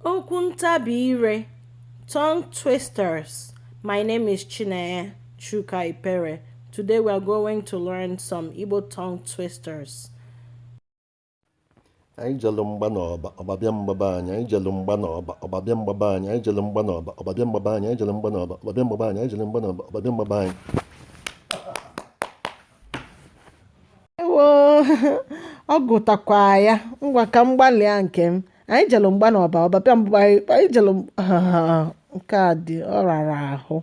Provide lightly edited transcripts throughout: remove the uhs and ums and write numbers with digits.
Okwu ntabi tongue twisters. My name is Chineye Chuka Ipere. Today we are going to learn some Igbo tongue twisters. Anyị jelu mgba n'ọba ọbabịa mgbaba anyị anyị jelu mgba n'ọba ọbabịa mgbaba anyị anyị jelu mgba n'ọba ọbabịa mgbaba anyị anyị jelu mgba n'ọba ọbabịa mgbaba anyị anyị jelu mgba n'ọba ọbabịa mgbaba anyị. Ewo ọ gụtakwa ya ngwa ka m gbalịa nke m. Anyị jelu mgba n'ọba ọbabịa mgbaba anyị jelu nke a dị ọ rara ahụ.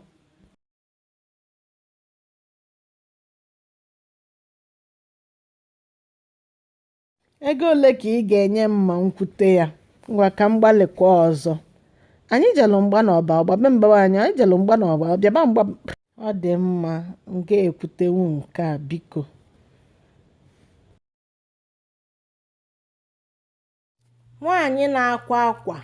Ego ole ka ị ga-enye m ma m kwute ya? Ngwa ka m gbalịkwa ọzọ. Anyị jelu mgba n'ọba ọbabịa mgbaba anyị anyị jelu mgba n'ọba ọbịaba mgba. Ọ dị mma, m ga-ekwutewu nke a biko. Nwaanyị na-akwa akwa.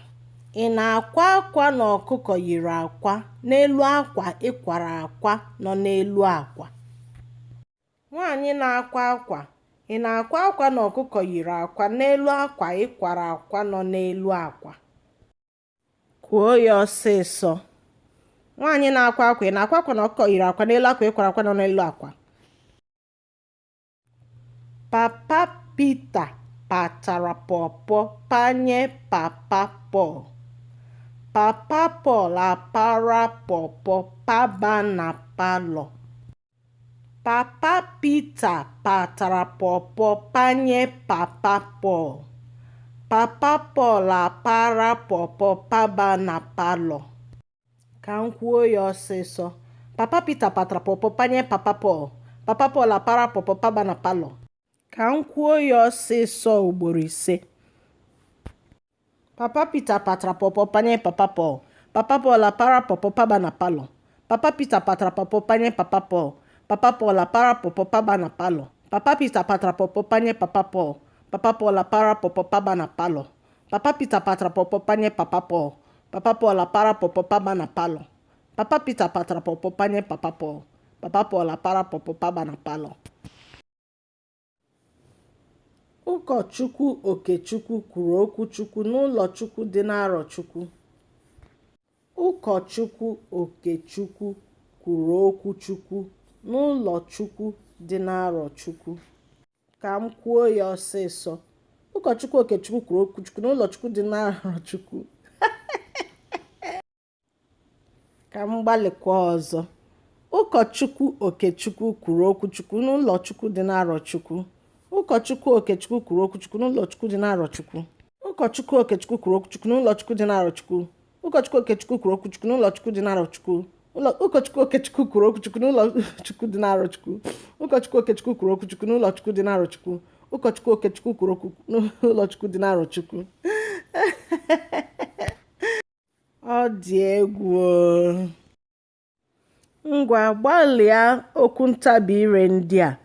Ị na-akwa akwa na ọkụkọ yiri akwa n'elu akwa ịkwara akwa nọ n'elu akwa? Nwaanyị na-akwa akwa. Ị na-akwa akwa na ọkụkọ yiri akwa n'elu akwa ịkwara akwa nọ n'elu akwa? Kwuo ya ọsịsọ. Nwaanyị na-akwa akwa. Ị na-akwa akwa na ọkụkọ yiri akwa n'elu akwa ịkwara akwa nọ n'elu akwa? Papa Peter patara pọpọ panye Papa Paul. Papa Paul apara pọpọ paba na palọ. Papa Peter patara pọpọ panye Papa Paul. Papa Paul apara pọpọ paba na palọ. Ka m kwuo ya ọsịsọ. Papa Peter patara pọpọ panye Papa Paul. Papa Paul apara pọpọ paba na palọ. Ka m kwuo ya ọsịsọ ugboro 5. Papa Peter patara pọpọ panye Papa Paul. Papa Paul apara pọpọ paba na palọ. Papa Peter patara pọpọ panye Papa Paul. Papa Paul apara pọpọ paba na palọ. Papa Peter patara pọpọ panye Papa Paul. Papa Paul apara pọpọ paba na palọ. Papa Peter patara pọpọ panye Papa Paul. Papa Paul apara pọpọ paba na palọ. Papa Peter patara pọpọ panye Papa Paul. Papa Paul apara pọpọ paba na palọ. Ụkọchukwu Okechukwu kwuru okwu Chukwu n'ụlọ Chukwu dị n'Arọchukwu. Ụkọchukwu Okechukwu kwuru okwu Chukwu n'ụlọ Chukwu dị n'Arọchukwu. Ka m kwuo ya ọsịsọ. Ụkọchukwu Okechukwu kwuru okwu Chukwu n'ụlọ Chukwu dị n'Arọchukwu. Ka m gbalịkwa ọzọ. Ụkọchukwu Okechukwu kwuru okwu Chukwu n'ụlọ Chukwu dị n'Arọchukwu. Ụkọchukwu Okechukwu kwuru okwu Chukwu n'ụlọ Chukwu dị n'Arọchukwu. Ụkọchukwu Okechukwu kwuru okwu Chukwu n'ụlọ Chukwu dị n'Arọchukwu. Ụkọchukwu Okechukwu kwuru okwu Chukwu n'ụlọ Chukwu dị n'Arọchukwu. Ụkọchukwu Okechukwu kwuru okwu Chukwu n'ụlọ Chukwu dị n'Arọchukwu. Ụkọchukwu Okechukwu kwuru okwu Chukwu n'ụlọ Chukwu dị n'Arọchukwu. Ụkọchukwu Okechukwu kwuru okwu n'ụlọ Chukwu dị n'Arọchukwu. Ọ dị egwu. Ngwa gbalịa okwu ntabi ire ndị a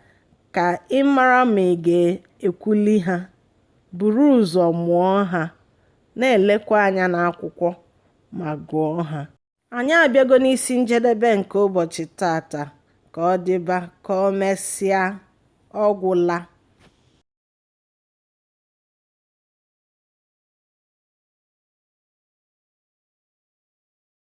ka ị mara ma ị ga-ekwuli ha. Buru ụzọ mụọ ha, na-elekwa anya n'akwụkwọ ma gụọ ha. Anyị abịago n'isi njedebe nke ụbọchị tata. Ka ọ dịba, ka o mesịa, ọ gwụla.